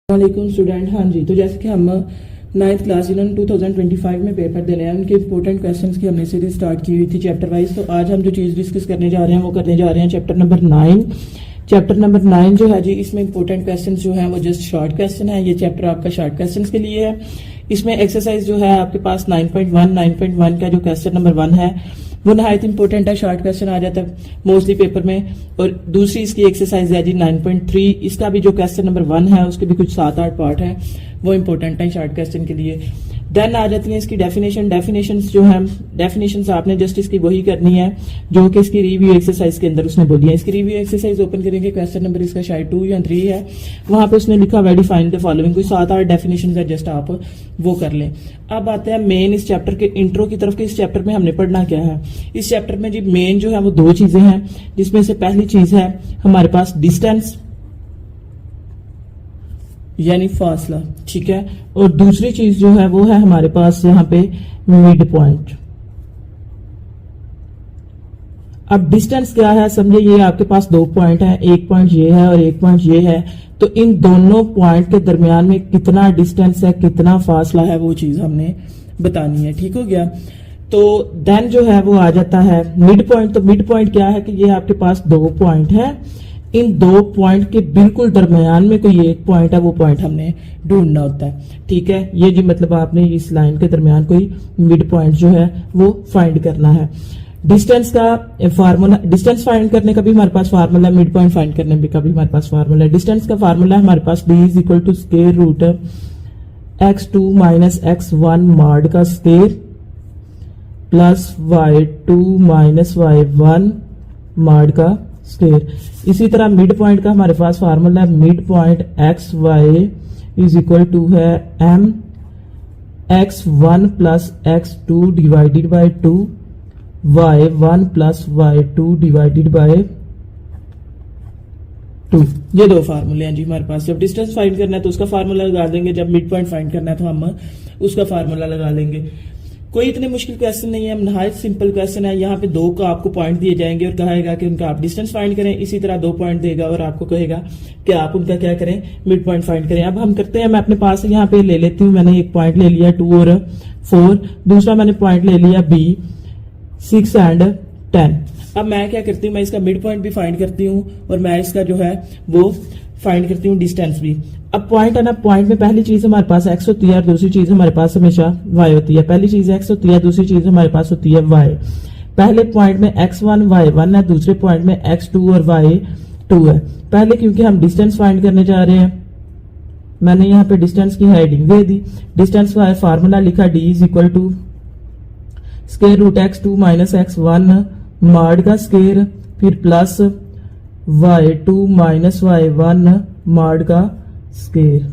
वालेकुम स्टूडेंट। हाँ जी, तो जैसे कि हम 9th क्लास जिन्होंने 2025 में पेपर देने हैं उनके इंपॉर्टेंट क्वेश्चंस की हमने सीरीज स्टार्ट की हुई थी चैप्टर वाइज। तो आज हम जो चीज़ डिस्कस करने जा रहे हैं वो करने जा रहे हैं चैप्टर नंबर 9। चैप्टर नंबर 9 जो है जी, इसमें इंपॉर्टेंट क्वेश्चंस जो है वो जस्ट शॉर्ट क्वेश्चन है। ये चैप्टर आपका शॉर्ट क्वेश्चंस के लिए है। इसमें एक्सरसाइज जो है आपके पास 9.1 का जो क्वेश्चन नंबर 1 है वो नहायत इंपॉर्टेंट है। शॉर्ट क्वेश्चन आ जाता है मोस्टली पेपर में। और दूसरी इसकी एक्सरसाइज है जी 9.3। इसका भी जो क्वेश्चन नंबर 1 है उसके भी कुछ 7-8 पार्ट है, वो इंपॉर्टेंट है शॉर्ट क्वेश्चन के लिए। देन आ जाती है इसकी डेफिनेशंस जो है, डेफिनेशंस आपने जस्ट इसकी वही करनी है जो कि इसकी रिव्यू एक्सरसाइज के अंदर उसने बोली है। इसकी रिव्यू एक्सरसाइज ओपन करेंगे, क्वेश्चन नंबर इसका शायद 2 या 3 है, वहां पे उसने लिखा हुआ डिफाइन द फॉलोइंग। कोई 7-8 डेफिनेशंस है, जस्ट आप वो कर लें। अब आते हैं मेन इस चैप्टर के इंट्रो की तरफ कि इस चैप्टर में हमने पढ़ना क्या है। इस चैप्टर में जी मेन जो है वो 2 चीजें हैं, जिसमें से पहली चीज है हमारे पास डिस्टेंस यानी फासला, ठीक है। और दूसरी चीज जो है वो है हमारे पास यहाँ पे मिड पॉइंट। अब डिस्टेंस क्या है समझे, ये आपके पास 2 पॉइंट है, एक पॉइंट ये है और एक पॉइंट ये है। तो इन दोनों पॉइंट के दरमियान में कितना डिस्टेंस है, कितना फासला है, वो चीज हमने बतानी है। ठीक हो गया। तो देन जो है वो आ जाता है मिड पॉइंट। तो मिड पॉइंट क्या है कि ये आपके पास 2 पॉइंट है, इन 2 पॉइंट के बिल्कुल दरमियान में कोई एक पॉइंट है, वो पॉइंट हमने ढूंढना होता है। ठीक है, ये जी मतलब आपने इस लाइन के दरमियान कोई मिड पॉइंट जो है वो फाइंड करना है। डिस्टेंस का फार्मूला, डिस्टेंस फाइंड करने का भी हमारे पास फार्मूला, मिड पॉइंट फाइंड करने का भी हमारे पास फार्मूला है। डिस्टेंस का फार्मूला हमारे पास d is equal to square root x2 minus x1 mod का square plus y2 minus y1 mod का स्क्वायर। इसी तरह मिड पॉइंट का हमारे पास फार्मूला है, mid point X Y is equal to है m x1 plus x2 divided by 2 y1 plus y2 divided by 2। ये 2 फार्मूले हैं जी हमारे पास। जब डिस्टेंस फाइंड करना है तो उसका फार्मूला लगा देंगे, जब मिड पॉइंट फाइंड करना है तो हम उसका फार्मूला लगा लेंगे। कोई इतने मुश्किल क्वेश्चन नहीं है, नहायत सिंपल क्वेश्चन है। यहाँ पे 2 का आपको पॉइंट दिए जाएंगे और कहेगा कि उनका आप डिस्टेंस फाइंड करें। इसी तरह 2 पॉइंट देगा और आपको कहेगा कि आप उनका क्या करें, मिड पॉइंट फाइंड करें। अब हम करते हैं, मैं अपने पास यहाँ पे ले लेती हूँ। मैंने एक पॉइंट ले लिया 2 और 4, दूसरा मैंने पॉइंट ले लिया B 6 एंड 10। अब मैं क्या करती हूँ, मैं इसका मिड पॉइंट भी फाइंड करती हूँ और मैं इसका जो है वो फाइंड करती हूँ डिस्टेंस भी। अब पॉइंट है ना, पॉइंट में पहली चीज हमारे पास x होती है और दूसरी चीज हमारे पास हमेशा y होती है। पहली चीज x होती है, दूसरी चीज हमारे पास होती है y। पहले पॉइंट में x1 y1 है, दूसरे पॉइंट में x2 और y2 है। पहले क्योंकि हम डिस्टेंस फाइंड करने जा रहे हैं, मैंने यहाँ पे डिस्टेंस की हेडिंग दे दी। डिस्टेंस का फार्मूला लिखा d is equal to square root x2 minus x1 mod का स्क्वायर फिर plus y2 minus y1 mod का स्क्वायर।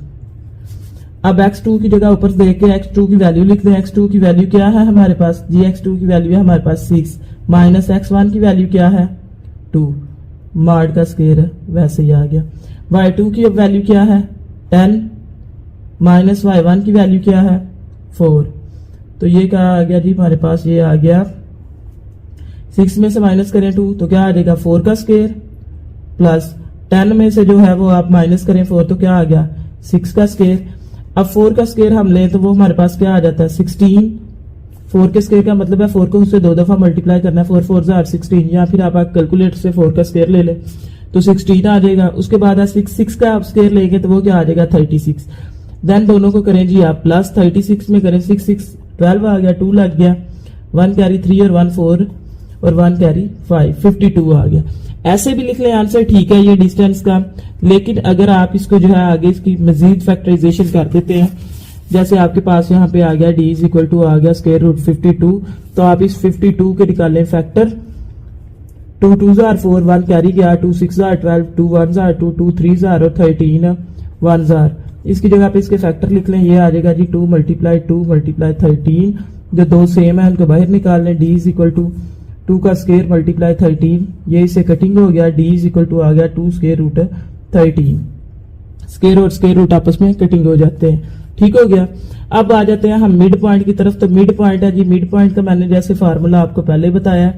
अब x2 की जगह ऊपर देख के x2 की वैल्यू लिख दें। x2 की वैल्यू क्या है हमारे पास जी, x2 की वैल्यू है हमारे पास 6 माइनस x1 की वैल्यू क्या है 2 मॉड का स्क्वायर वैसे ही आ गया। y2 की वैल्यू क्या है 10 माइनस y1 की वैल्यू क्या है 4। तो ये क्या आ गया जी हमारे पास, ये आ गया 6 में से माइनस करें 2 तो क्या आ जाएगा 4 का स्क्वायर प्लस 10 में से जो है वो आप माइनस करें 4 तो क्या आ गया 6 का स्क्वायर। अब 4 का स्क्वायर हम लें तो वो हमारे पास क्या आ जाता है 16। 4 के स्क्वायर का मतलब है 4 को उससे 2 दफा मल्टीप्लाई करना है, 4 4 16, या फिर आप कैलकुलेटर से 4 का स्क्वायर ले लें तो 16 आ जाएगा। उसके बाद 6 का आप स्क्वायर लेंगे तो वो क्या आ जाएगा 36। देन दोनों को करें जी आप प्लस 36 में करें 6 6 12 आ गया, 2 लग गया, 1 कैरी 3 और 1 4 और 1 कैरी 5 52 आ गया। ऐसे भी लिख लें आंसर, ठीक है, ये डिस्टेंस का। लेकिन अगर आप इसको जो है आगे इसकी मजीद फैक्टराइजेशन कर देते हैं, जैसे आपके पास यहाँ पे आ गया d इज इक्वल टू आ गया स्क्वायर रूट 52, तो आप इस 52 के निकालें फैक्टर। 2 2 जार 4, 1 कैरी गया, 2 6 जार 12, 2 1 जार 2, 2 3 जार और 13 1 जार। इसकी जगह पे इसके फैक्टर लिख लें, ये आ जाएगा जी 2 मल्टीप्लाई 13, जो 2 सेम है उनको बाहर निकाल लें। d इज इक्वल टू 2 का स्क्वायर मल्टीप्लाई 13, ये इससे कटिंग हो गया, d इज इक्वल टू आ गया 2 स्क्वायर रूट 13। स्क्वायर और स्क्वायर रूट आपस में कटिंग हो जाते हैं, ठीक हो गया। अब आ जाते हैं हम मिड पॉइंट की तरफ। तो मिड पॉइंट है जी, मिड पॉइंट का मैंने जैसे फार्मूला आपको पहले बताया,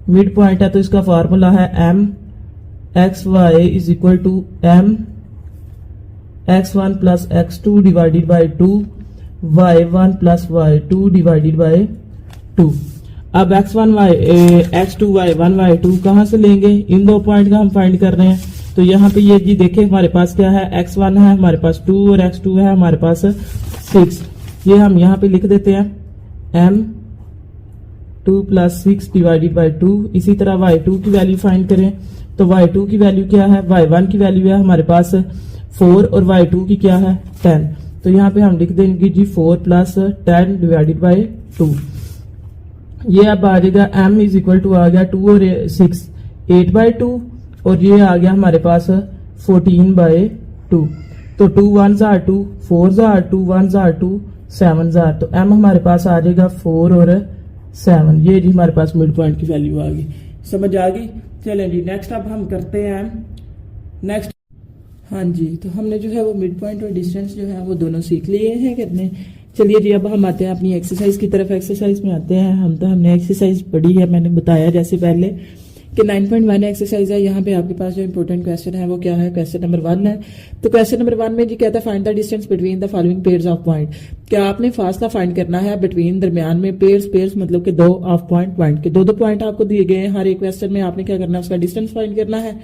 मिड पॉइंट है तो इसका फार्मूला है m x Y is equal to m x1 plus x2 divided by 2, y1 plus y2 divided by 2। अब x1 x2 y1 y2 कहां से लेंगे? इन दो पॉइंट का हम फाइंड कर रहे हैं। तो यहाँ पे ये जी देखें हमारे पास क्या है, x1 है हमारे पास 2 और x2 है हमारे पास 6। ये हम यहाँ पे लिख देते हैं m2 प्लस 6 डिवाइडेड बाय 2। इसी तरह y2 की वैल्यू फाइंड करें तो y2 की वैल्यू क्या है, y1 की वैल्यू है हमारे पास 4 और y2 की क्या है 10। तो यहाँ पे हम लिख देंगे जी 4 प्लस 10 डिवाइडेड बाय 2। ये अब आ जाएगा m इज इक्वल टू आ गया 2 और 6 8 बाय 2 और ये आ गया हमारे पास 14 बाय 2। तो 2 1s are 2, 4s are 2, 1s are 2, 7s are, तो m हमारे पास आ जाएगा 4 और 7। ये जी हमारे पास मिड पॉइंट की वैल्यू आ गई। समझ आ गई? चलें जी नेक्स्ट अब हम करते हैं नेक्स्ट। हाँ जी, तो हमने जो है वो मिड पॉइंट और डिस्टेंस जो है वो दोनों सीख लिए हैं कितने। चलिए जी अब हम आते हैं अपनी एक्सरसाइज की तरफ। एक्सरसाइज में आते हैं हम। तो हमने एक्सरसाइज पढ़ी है, मैंने बताया जैसे पहले कि 9.1 एक्सरसाइज है। यहाँ पे आपके पास जो इंपॉर्टेंट क्वेश्चन है वो क्या है, क्वेश्चन नंबर 1 है। तो क्वेश्चन नंबर 1 में जी कहता है find the distance between the following pairs of point. क्या आपने फासला फाइंड करना है बिटवीन, दरमियान में, पेयर्स मतलब कि दो ऑफ पॉइंट के दो पॉइंट आपको दिए गए हैं। हर एक क्वेश्चन में आपने क्या करना है, उसका डिस्टेंस फाइंड करना है।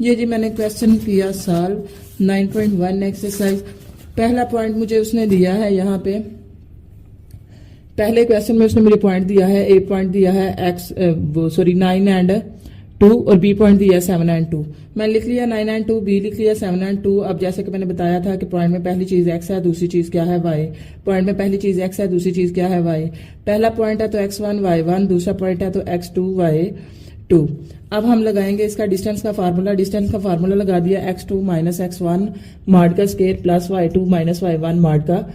ये जी मैंने क्वेश्चन किया साल 9.1 एक्सरसाइज। पहला पॉइंट मुझे उसने दिया है यहाँ पे, पहले क्वेश्चन में उसने मुझे पॉइंट दिया है, ए पॉइंट दिया है 9 एंड 2 और बी पॉइंट दिया 7 एंड 2। मैंने लिख लिया 9 एंड 2, बी लिख लिया 7 एंड 2। अब जैसे कि मैंने बताया था कि पॉइंट में पहली चीज x है, दूसरी चीज क्या है y। पॉइंट में पहली चीज x है, दूसरी चीज क्या है y। पहला पॉइंट है तो x1 y1, दूसरा पॉइंट है तो x2 y2। अब हम लगाएंगे इसका डिस्टेंस का फार्मूला। डिस्टेंस का फार्मूला लगा दिया x2 माइनस x1 मॉड का square plus y2 minus y1 mod का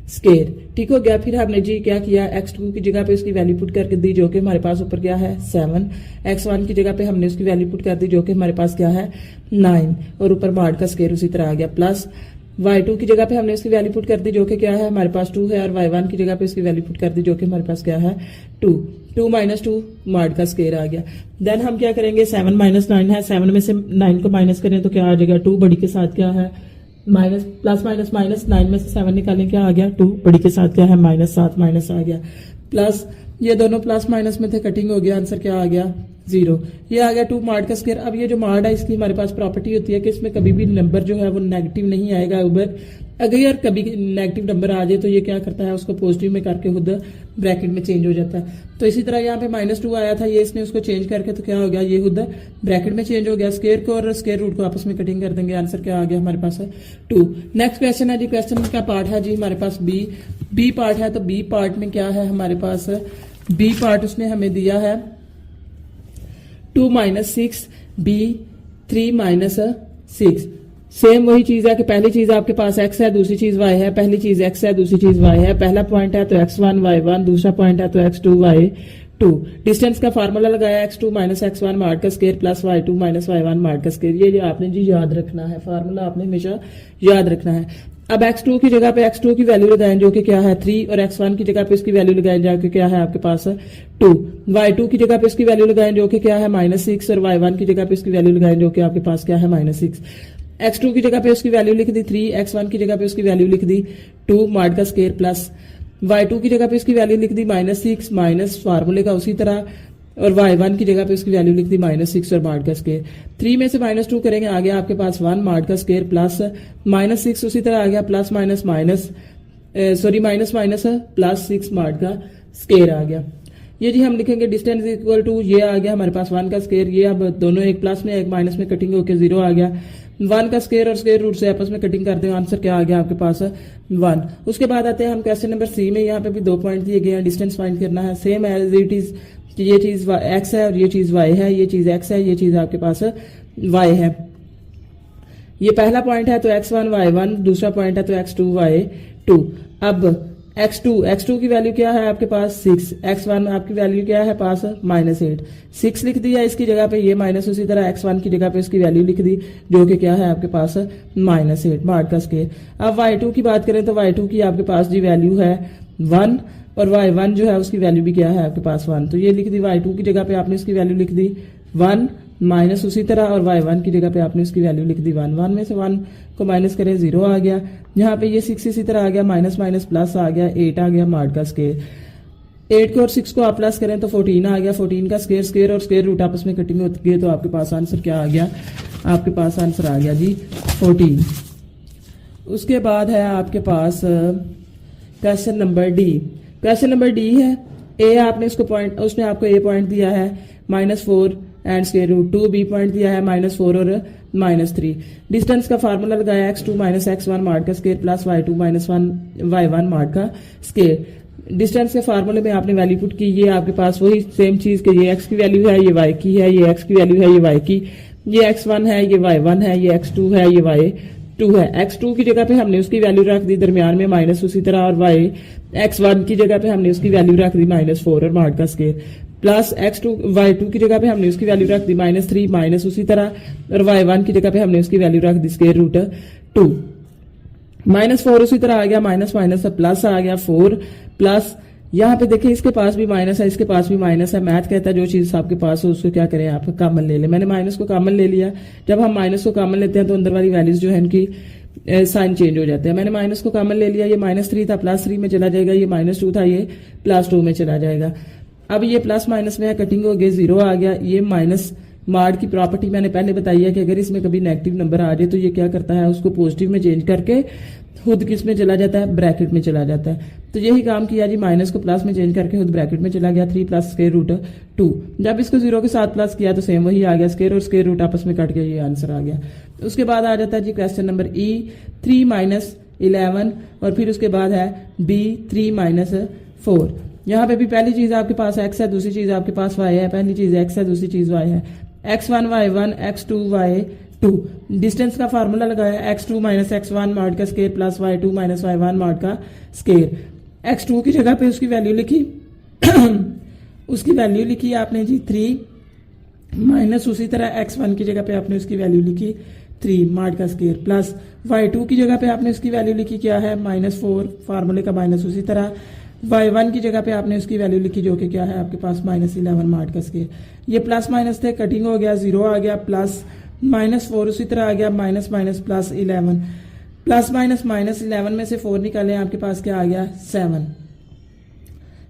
स्केयर। ठीक हो गया। फिर हमने जी क्या किया, x2 की जगह पे उसकी वैल्यू पुट करके दी जो कि हमारे पास ऊपर क्या है 7। x1 की जगह पे हमने उसकी वैल्यू पुट कर दी जो कि हमारे पास क्या है 9 और ऊपर मॉड का स्केयर उसी तरह आ गया। प्लस y2 की जगह पे हमने उसकी वैल्यू पुट कर दी जो कि क्या है हमारे पास 2 है और y1 की जगह पे उसकी वैल्यू पुट कर दी जो कि हमारे पास क्या है 2 माइनस 2 मॉड का स्केयर आ गया। देन हम क्या करेंगे, 7 माइनस 9 है, 7 में से 9 को माइनस करें तो क्या आ जाएगा 2 बड़ी के साथ क्या है माइनस, प्लस माइनस माइनस, 9 में से 7 निकालें क्या आ गया 2 बड़ी के साथ क्या है माइनस 7 माइनस आ गया। प्लस ये दोनों प्लस माइनस में थे, कटिंग हो गया, आंसर क्या आ गया 0। ये आ गया 2 मॉड का स्क्वायर। अब ये जो मॉड है इसकी हमारे पास प्रॉपर्टी होती है कि इसमें कभी भी नंबर जो है वो नेगेटिव नहीं आएगा ऊपर। अगर यार कभी नेगेटिव नंबर आ जाए तो ये क्या करता है, उसको पॉजिटिव में करके खुद ब्रैकेट में चेंज हो जाता है। तो इसी तरह यहाँ पे -2 आया था, ये इसने उसको चेंज करके तो क्या हो गया, ये खुद ब्रैकेट में चेंज हो गया। स्क्वायर को और स्क्वायर रूट को आपस में कटिंग कर देंगे, आंसर क्या आ गया हमारे पास है 2। नेक्स्ट क्वेश्चन है जी, क्वेश्चन का पार्ट है जी हमारे पास बी पार्ट है। तो बी पार्ट में क्या है हमारे पास, बी पार्ट उसने हमें दिया है 2 माइनस 6 बी 3 माइनस 6। सेम वही चीज है कि पहली चीज आपके पास x है, दूसरी चीज y है। पहली चीज x है, दूसरी चीज y है। पहला पॉइंट है तो x1 y1, दूसरा पॉइंट है तो x2 y2। डिस्टेंस का फार्मूला लगाया x2 माइनस x1 मॉड का square plus y2 minus y1 mod का स्क्वायर। ये आपने जी याद रखना है, फार्मूला आपने हमेशा याद रखना है। अब x2 की जगह पे x2 की वैल्यू लगाएं जो कि क्या है 3 और x1 की जगह पे इसकी वैल्यू लगाएं जो कि क्या है आपके पास 2। y2 की जगह पे इसकी वैल्यू लगाएं जो कि क्या है -6 और y1 की जगह पे इसकी वैल्यू लगाएं जो कि आपके पास क्या है -6। x2 की जगह पे उसकी वैल्यू लिख दी 3, x1 की जगह पे उसकी वैल्यू लिख दी 2 मॉड का स्क्वायर प्लस y2 की जगह पे इसकी वैल्यू लिख दी -6 माइनस फार्मूले का उसी तरह, और y1 की जगह पे उसकी वैल्यू लिख दी -6 और मॉड का स्क्वायर। 3 में से -2 करेंगे, आ गया आपके पास 1 मॉड का स्क्वायर प्लस -6 उसी तरह आ गया plus minus minus minus minus plus 6 mod का स्क्वायर आ गया। ये जी हम लिखेंगे डिस्टेंस इक्वल टू, ये आ गया हमारे पास 1 का स्क्वायर, ये अब दोनों एक प्लस में एक माइनस में कटिंग होकर 0 आ गया। 1 का स्क्वायर और स्क्वायर रूट से आपस में कटिंग करते हैं, आंसर क्या आ गया आपके पास 1। उसके बाद आते हैं हम क्वेश्चन नंबर सी में। यहाँ पे भी 2 पॉइंट दिए गए हैं, डिस्टेंस फाइंड करना है। सेम एज इट इज, ये चीज x है और ये चीज y है, ये चीज x है, ये चीज आपके पास y है। ये पहला पॉइंट है तो x1 y1, दूसरा पॉइंट है तो x2 y2। अब x2 की वैल्यू क्या है आपके पास 6, x1 आपकी वैल्यू क्या है पास -8। 6 लिख दिया इसकी जगह पे, ये माइनस उसी तरह x1 की जगह पे इसकी वैल्यू लिख दी जो कि क्या है आपके पास -8 मॉड का स्क्वायर। अब y2 की बात करें तो y2 की आपके पास जी वैल्यू है 1 और y1 जो है उसकी वैल्यू भी क्या है आपके पास 1। तो ये लिख दी y2 की जगह पे आपने इसकी वैल्यू लिख दी 1 माइनस उसी तरह, और y1 की जगह पे आपने उसकी वैल्यू लिख दी 1, 1 में से 1 को माइनस करें 0 आ गया। यहाँ पे ये 6 इसी तरह आ गया, माइनस माइनस प्लस आ गया, 8 आ गया मॉड का स्केयर। 8 को और 6 को आप प्लस करें तो 14 आ गया, 14 का स्केयर, स्केयर और स्केयर रूट आपस में कटिंग होती है, तो आपके पास आंसर क्या आ गया, आपके पास आंसर आ गया जी 14। उसके बाद है आपके पास question number D. Question number D है, ए आपने इसको पॉइंट, उसने आपको ए पॉइंट दिया है -4 and square root 2, B point दिया है -4 और -3। डिस्टेंस का फार्मूला लगाया x2 x1 मॉड का square plus y2 y1 mod का स्क्वायर। डिस्टेंस के फार्मूले में आपने वैल्यू पुट की, ये आपके पास वही सेम चीज के, ये x की वैल्यू है, ये y की है, ये x की वैल्यू है, ये y की, ये x1 है, ये y1 है, ये x2 है, ये y2 है। x2 की जगह पे हमने उसकी वैल्यू रख दी दरमियान में माइनस उसी तरह, और x1 की जगह पे हमने उसकी वैल्यू रख दी -4 और मॉड का स्क्वायर, प्लस y2 की जगह पे हमने उसकी वैल्यू रख दी -3 माइनस उसी तरह, और y1 की जगह पे हमने उसकी वैल्यू रख दी स्क्वायर रूट 2। -4 उसी तरह आ गया, माइनस माइनस प्लस आ गया 4 प्लस, यहाँ पे देखिए इसके पास भी माइनस है, इसके पास भी माइनस है। मैथ कहता है जो चीज आपके पास हो उसको क्या करें आप कॉमन ले लें। मैंने माइनस को कॉमन ले लिया। जब हम माइनस को कॉमन लेते हैं तो अंदर वाली वैल्यूज जो है इनकी साइन चेंज हो जाते हैं। मैंने माइनस को कॉमन ले लिया, ये -3 था +3 में चला जाएगा, ये -2 था ये +2 में चला जाएगा। अब ये प्लस माइनस में कटिंग हो गई, 0 आ गया। ये माइनस मॉड की प्रॉपर्टी मैंने पहले बताई है कि अगर इसमें कभी नेगेटिव नंबर आ जाए तो ये क्या करता है, उसको पॉजिटिव में चेंज करके खुद किस में चला जाता है, ब्रैकेट में चला जाता है। तो यही काम किया जी, माइनस को प्लस में चेंज करके खुद ब्रैकेट में चला गया, 3 प्लस स्क्वायर रूट 2। जब इसको 0 के साथ प्लस किया तो सेम वही आ गया, स्क्वायर और स्क्वायर रूट आपस में कट गया, ये आंसर आ गया। उसके बाद आ जाता है जी क्वेश्चन नंबर ई, 3 - 11, और फिर उसके बाद है बी 3 - 4। यहाँ पे भी पहली चीज आपके पास x है, दूसरी चीज आपके पास y है। पहली चीज x है, दूसरी चीज y है। x1 y1 x2 y2। Distance का फार्मूला लगाया, x2 x1 मॉड का square plus y2 y1 mod का स्क्वायर। x2 की जगह पे उसकी वैल्यू लिखी उसकी वैल्यू लिखी आपने जी 3 माइनस उसी तरह x1 की जगह पे आपने उसकी वैल्यू लिखी 3 मॉड का स्क्वायर प्लस y2 की जगह पे आपने उसकी वैल्यू लिखी क्या है -4, फार्मूले का माइनस उसी तरह। y1 की जगह पे आपने उसकी वैल्यू लिखी जो कि क्या है आपके पास -11 मॉड का स्क्वायर। ये प्लस माइनस थे, कटिंग हो गया, 0 आ गया, प्लस -4 उसी तरह आ गया, minus minus plus 11, plus minus -11 में से 4 निकाले, आपके पास क्या आ गया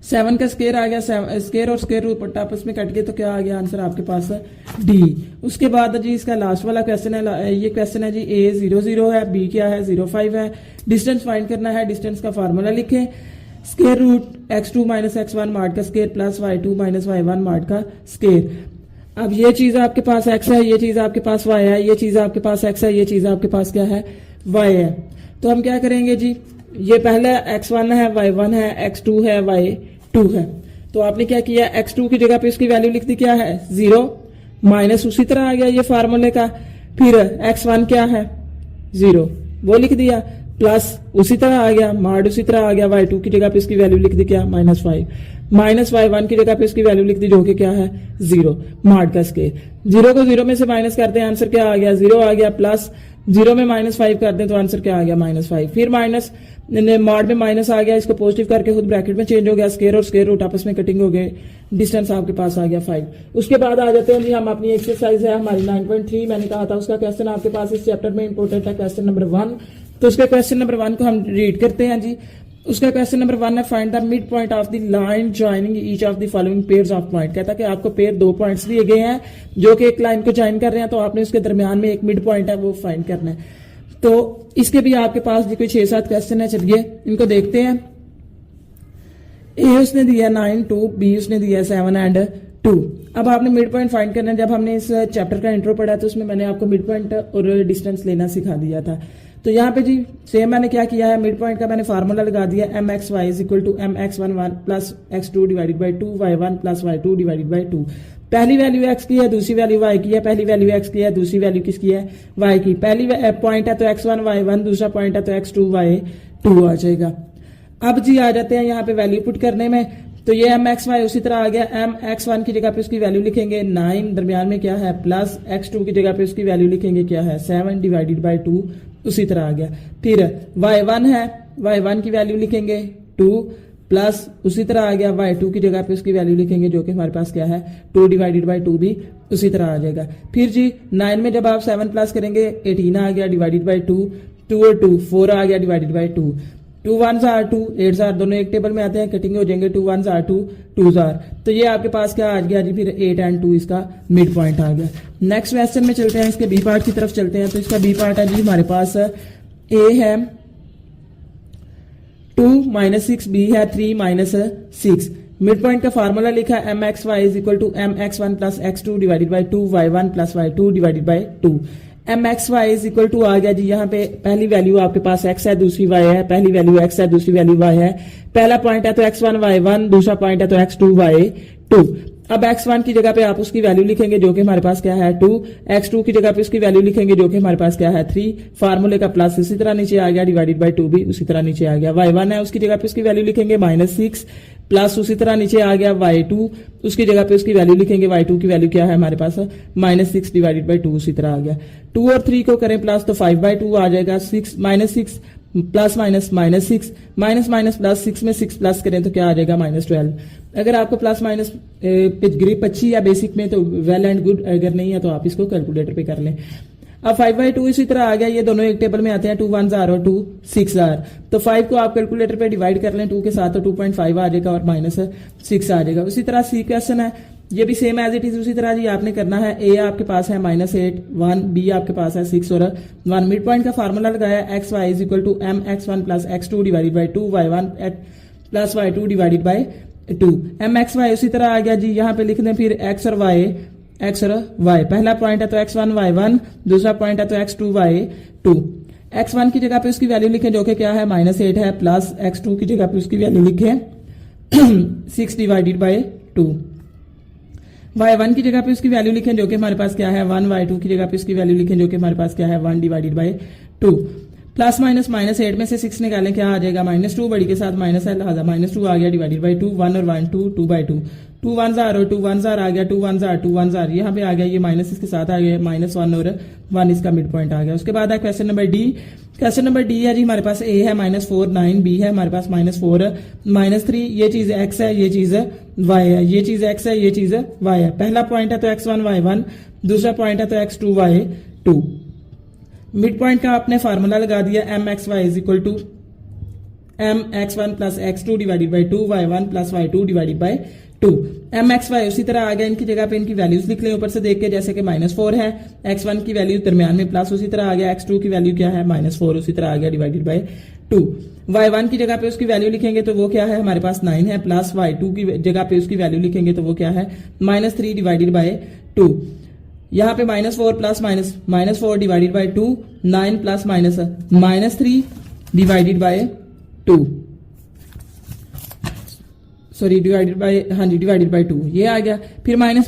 7 का स्क्वायर आ गया, स्क्वायर और स्क्वायर रूट आपस में कट गए, तो क्या आ गया आंसर आपके पास डी। उसके बाद जी इसका लास्ट वाला क्वेश्चन है, ये क्वेश्चन है जी ए 0 0 है, बी क्या है 0 5 है। डिस्टेंस फाइंड करना है, डिस्टेंस का फार्मूला लिखें, square root x2 x1 mod का square plus y2 y1 mod का स्क्वायर। अब ये चीज आपके पास x है, ये चीज आपके पास y है, ये चीज आपके पास x है, ये चीज आपके पास क्या है y है। तो हम क्या करेंगे जी, ये पहले x1 है, y1 है, x2 है, y2 है। तो आपने क्या किया, x2 की जगह पे उसकी वैल्यू लिख दी क्या है 0, माइनस उसी तरह आ गया ये फार्मूले का, फिर x1 क्या है 0 वो लिख दिया, प्लस उसी तरह आ गया, मॉड उसी तरह आ गया, y2 की जगह पे इसकी वैल्यू लिख दी क्या -5, माइनस y1 की जगह पे इसकी वैल्यू लिख दी जो कि क्या है 0 मॉड का स्क्वायर। 0 को 0 में से माइनस करते हैं, आंसर क्या आ गया 0 आ गया, प्लस 0 में -5 कर दें तो आंसर क्या आ गया -5, फिर माइनस मॉड में माइनस आ गया, इसको पॉजिटिव करके खुद ब्रैकेट में चेंज हो गया, स्क्वायर और स्क्वायर रूट आपस में कटिंग हो गए, डिस्टेंस आपके पास आ गया 5। उसके बाद आ जाते हैं जी हम अपनी एक्सरसाइज है हमारी 9.3, मैंने कहा था उसका क्वेश्चन आपके पास इस चैप्टर में इंपोर्टेंट है, क्वेश्चन नंबर 1। तो उसके क्वेश्चन नंबर 1 को हम रीड करते हैं जी। उसका क्वेश्चन नंबर 1 है, find the mid point of the line joining each of the following pairs of point. कहता है कि आपको पेयर 2 पॉइंट्स दिए गए हैं जो कि एक लाइन को जॉइन कर रहे हैं, तो आपने उसके दरमियान में एक मिड पॉइंट है वो फाइंड करना है। तो इसके भी आपके पास जी कोई 6-7 क्वेश्चन है, चलिए इनको देखते हैं। ए उसने दिया 9 2, बी उसने दिया 7 एंड 2। अब आपने मिड पॉइंट फाइंड करना है। जब हमने इस चैप्टर का इंट्रो पढ़ा तो उसमें मैंने आपको मिड पॉइंट और डिस्टेंस लेना सिखा दिया था। तो यहाँ पे जी सेम मैंने क्या किया है, मिड पॉइंट का मैंने फार्मूला लगा दिया, mxy is equal to mx1 plus x2 divided by 2 y1 plus y2 divided by 2। पहली वैल्यू x की है, दूसरी वैल्यू y की है, पहली वैल्यू x की है, दूसरी वैल्यू किसकी है y की। पहली पॉइंट है तो x1 y1, दूसरा पॉइंट है तो x2 y2 आ जाएगा। अब जी आ जाते हैं यहाँ पे वैल्यू पुट करने में। तो ये mxy उसी तरह आ गया, mx1 की जगह पे उसकी वैल्यू लिखेंगे 9, दरमियान में क्या है प्लस, x2 की जगह पे उसकी वैल्यू लिखेंगे क्या है 7 डिवाइडेड बाई 2, उसी तरह आ गया। फिर y1 है, y1 की वैल्यू लिखेंगे 2 प्लस उसी तरह आ गया y2 की जगह पे उसकी वैल्यू लिखेंगे जो कि हमारे पास क्या है 2 डिवाइडेड बाई 2 भी उसी तरह आ जाएगा। फिर जी 9 में जब आप 7 प्लस करेंगे 18 आ गया डिवाइडेड बाई 2, 2 और 2 4 आ गया divided by 2, 2 1s are 2, 8s are, दोनों एक टेबल में आते हैं, कटिंग हो जाएंगे, 2 1s are 2, 2s are, तो ये आपके पास क्या आ गया जी, फिर 8 and 2 इसका मिड पॉइंट आ गया। नेक्स्ट क्वेश्चन में चलते हैं, इसके बी पार्ट की तरफ चलते हैं। तो इसका बी पार्ट है जी हमारे पास ए है 2 माइनस 6, बी है 3 माइनस 6। मिड पॉइंट का फार्मूला लिखा है M x Y is equal to M x one plus x two divided by 2 Y one plus Y two divided by 2। M x Y is equal to आ गया जी, यहाँ पे पहली value आपके पास x है, दूसरी y है, पहली वैल्यू x है, दूसरी वैल्यू y है। पहला पॉइंट है तो x1 y1, दूसरा पॉइंट है तो x2 y2। अब x1 की जगह पे आप उसकी वैल्यू लिखेंगे जो कि हमारे पास क्या है 2, x2 की जगह पे उसकी वैल्यू लिखेंगे जो कि हमारे पास क्या है 3। फार्मूले का प्लस इसी तरह नीचे आ गया, डिवाइडेड बाई 2 भी उसी तरह नीचे आ गया। y1 है उसकी जगह पे उसकी वैल्यू लिखेंगे -6, प्लस उसी तरह नीचे आ गया y2, उसकी जगह पे उसकी वैल्यू लिखेंगे, y2 की वैल्यू क्या है हमारे पास -6 डिवाइडेड बाई 2 उसी तरह आ गया। 2 और 3 को करें प्लस तो 5/2 आ जाएगा, 6 -6 plus minus -6 minus minus plus 6 में 6 प्लस करें तो क्या आ जाएगा -12। अगर आपको प्लस माइनस ग्रिप अच्छी या बेसिक में तो वेल एंड गुड, अगर नहीं है तो आप इसको कैलकुलेटर पे कर लें। अब 5/2 इसी तरह आ गया, ये दोनों एक टेबल में आते हैं, 2 1s are और 2 6 are, तो 5 को आप कैलकुलेटर पे डिवाइड कर लें 2 के साथ तो 2.5 आ जाएगा और -6 आ जाएगा। उसी तरह सी क्वेश्चन है, ये भी सेम एज इट इज उसी तरह जी आपने करना है। ए आपके पास है -8 1, बी आपके पास है 6 और 1। मिड पॉइंट का फार्मूला लगाया x Y is equal to M x one plus x two divided by 2 Y one plus Y two divided by 2। M x y उसी तरह आ गया जी, यहाँ पे लिख दें फिर एक्स और वाई, एक्स और वाई। पहला पॉइंट है तो x1 y1, दूसरा पॉइंट है तो x2 y2। x1 की जगह पे उसकी वैल्यू लिखें जो कि क्या है -8 है, प्लस x2 की जगह पे उसकी वैल्यू लिखें 6 डिवाइडेड बाई 2। y1 की जगह पे उसकी वैल्यू लिखें जो कि हमारे पास क्या है 1, y2 की जगह पे उसकी वैल्यू लिखें जो कि हमारे पास क्या है 1 डिवाइडेड बाई 2। प्लस माइनस -8 में से 6 निकालें, क्या आ जाएगा -2, बड़ी के साथ माइनस है, लिहाजा -2 आ गया डिवाइडेड बाई 2, 1 और 1 2, 2/2, 2 1s are और 2 1s are आ गया, 2 1s are 2 1s are, यहाँ पे आ गया ये माइनस इसके साथ आ गया -1 और 1 इसका मिड पॉइंट आ गया। उसके बाद है question number D. Question number D है जी हमारे पास ए है -4 9, बी है हमारे पास -4 -3। ये चीज x है, ये चीज y है, ये चीज x है, ये चीज y है। पहला पॉइंट है तो x1 y1, दूसरा पॉइंट है तो x2 y2। मिड पॉइंट का आपने फार्मूला लगा दिया, M x Y is equal to M x one plus x two divided by 2 y1 plus y2 divided by 2। M x y उसी तरह आ गया, इनकी जगह पे इनकी वैल्यूज लिख लें ऊपर से देख के, जैसे कि -4 है, x1 की वैल्यू दरमियान में प्लस उसी तरह आ गया, x2 की वैल्यू क्या है -4 उसी तरह आ गया डिवाइडेड बाई 2। y1 की जगह पे उसकी वैल्यू लिखेंगे तो वो क्या है हमारे पास 9 है, प्लस y2 की जगह पे उसकी वैल्यू लिखेंगे तो वो क्या है -3 डिवाइडेड बाई 2। यहाँ पे -4 plus -4 divided by 2, 9 plus -3 divided by 2, sorry divided by, हाँ जी डिवाइडेड बाई 2 ये आ गया। फिर माइनस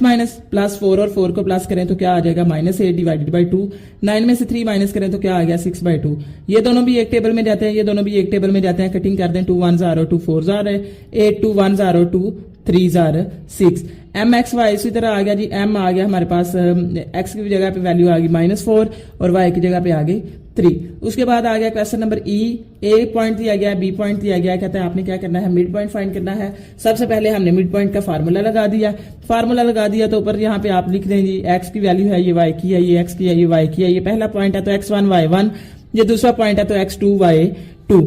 प्लस 4 और 4 को प्लस करें तो क्या आ जाएगा -8 डिवाइडेड बाई 2। 9 में से 3 माइनस करें तो क्या आ गया 6/2। ये दोनों भी एक टेबल में जाते हैं, ये दोनों भी एक टेबल में जाते हैं, कटिंग कर दें, 2 1s are और 2 4s are, 8 2 1s are और 2 3s are 6। M x Y इसी तरह आ गया जी, एम आ गया हमारे पास एक्स की जगह पे वैल्यू आ गई -4 और वाई की जगह पे आ गई 3। उसके बाद आ गया क्वेश्चन नंबर ई। ए पॉइंट दिया गया, बी पॉइंट दिया गया, कहता है आपने क्या करना है मिड पॉइंट फाइंड करना है। सबसे पहले हमने मिड पॉइंट का फार्मूला लगा दिया, तो ऊपर यहाँ पे आप लिख दें जी एक्स की वैल्यू है, ये वाई की है, ये एक्स की है, ये वाई की है। ये पहला पॉइंट है तो x1 y1, ये दूसरा पॉइंट है तो x2 y2।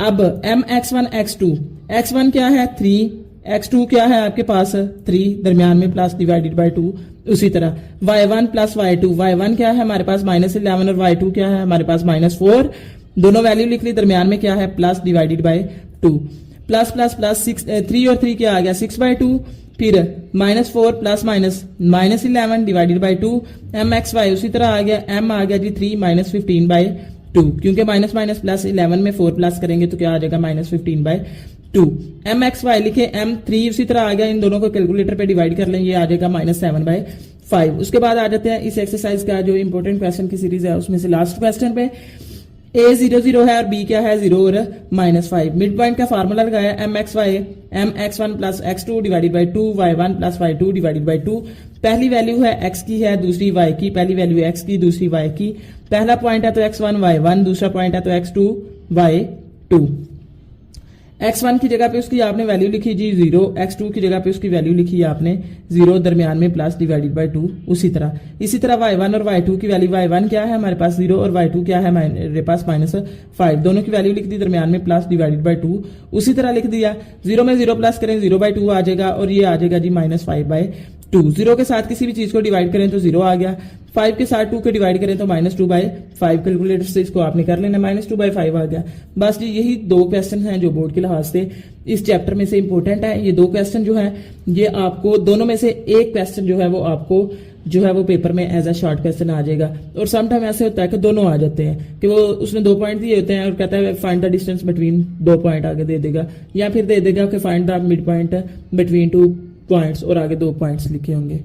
अब एम x1 x2, x1 क्या है 3, x2 क्या है आपके पास 3, दरमियान में प्लस डिवाइडेड बाई 2। उसी तरह y1 प्लस y2, y1 क्या है हमारे पास -11 और y2 क्या है हमारे पास -4, दोनों वैल्यू लिख ली, दरमियान में क्या है plus divided by 2। Plus plus plus 3 और 3 क्या आ गया 6/2, फिर -4 plus -11 divided by 2। M x y उसी तरह आ गया, m आ गया जी 3 -15/2, क्योंकि माइनस माइनस प्लस 11 में 4 प्लस करेंगे तो क्या आ जाएगा -15/2। एम एक्स वाई लिखे, m3 उसी तरह आ गया, इन दोनों को कैलकुलेटर पे डिवाइड कर लें, ये आ जाएगा -7/5। उसके बाद आ जाते हैं इस एक्सरसाइज का जो इंपॉर्टेंट क्वेश्चन की सीरीज है उसमें से लास्ट क्वेश्चन पे। A 0 0 है और B क्या है 0 और -5। मिड पॉइंट का फार्मूला लगाया, M x y M x1 plus x2 divided by 2 y1 plus y2 divided by 2। पहली वैल्यू है x की है, दूसरी y की, पहली वैल्यू x की, दूसरी y की। पहला पॉइंट है तो x1 y1, दूसरा पॉइंट है तो x2 y2। x1 की जगह पे उसकी आपने वैल्यू लिखी जी 0, x2 की जगह पे उसकी वैल्यू लिखी आपने 0, दरमियान में प्लस डिवाइडेड बाय 2। इसी तरह y1 और y2 की वैल्यू, y1 क्या है हमारे पास 0 और y2 क्या है मेरे पास -5, दोनों की वैल्यू लिख दी, दरमियान में प्लस डिवाइडेड बाय 2। उसी तरह लिख दिया 0 में 0 प्लस करें 0/2 आ जाएगा और ये आ जाएगा जी -5/2। 0 के साथ किसी भी चीज को डिवाइड करें तो 0 आ गया, 5 के साथ 2 को डिवाइड करें तो -2/5, कैलकुलेटर से इसको आपने कर लेना, -2/5 आ गया। बस जी यही दो क्वेश्चन हैं जो बोर्ड के लिहाज से इस चैप्टर में से इंपॉर्टेंट है। ये दो क्वेश्चन जो है ये आपको दोनों में से एक क्वेश्चन जो है वो आपको जो है वो पेपर में एज अ शॉर्ट क्वेश्चन आ जाएगा। और सम टाइम ऐसे होता है कि दोनों आ जाते हैं कि वो उसने 2 पॉइंट दिए होते हैं और कहता है find the distance between 2 point आगे दे देगा, या फिर दे देगा कि find the mid point between 2 points और आगे 2 पॉइंट्स लिखे होंगे।